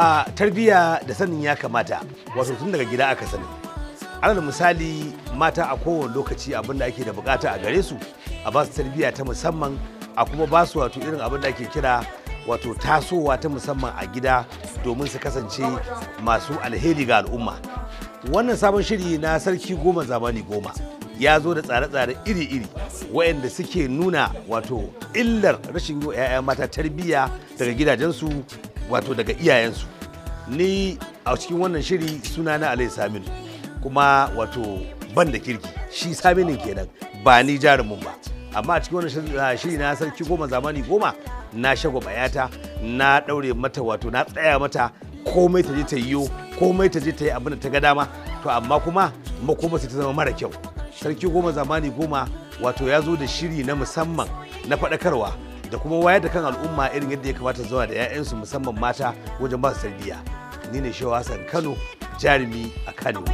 a tarbiyya da sanin ya kamata wato tun daga gida aka sani. Alal misali mata a kowane lokaci abin da ake da bukata a gare su a ba su tarbiyya ta musamman, a kuma ba su wato irin abin da ake kira wato tasowa ta musamman a gida domin su kasance masu alheri ga al'umma. Wannan sabon shiri na sarki goma zamani goma ya zo da tsare-tsare iri-iri waɗanda suke nuna wato illar rashin yi wa 'ya'ya mata tarbiyya daga gidajensu wato daga iyayensu. Ni a cikin wannan shiri suna na Alai Saminu, kuma wato ban da kirki, shi Saminin kenan ba ni jarumin ba. Amma a cikin wannan shiri na sarki goma zamani goma na shagwaba yata, na daure mata wato na tsaya mata komai ta je ta yiwo, komai ta je ta yi abin da ta ga dama, to amma kuma makoma sai ta zama mara kyau. Sarki goma zamani goma wato ya zo da shiri na musamman na faɗakarwa da kuma wayar da kan al'umma irin yadda ya kamata zuwa da 'ya'yansu musamman mata wajen ba su tarbiyya. Ni ne Shehu Hassan Kano, jarumi a Kano.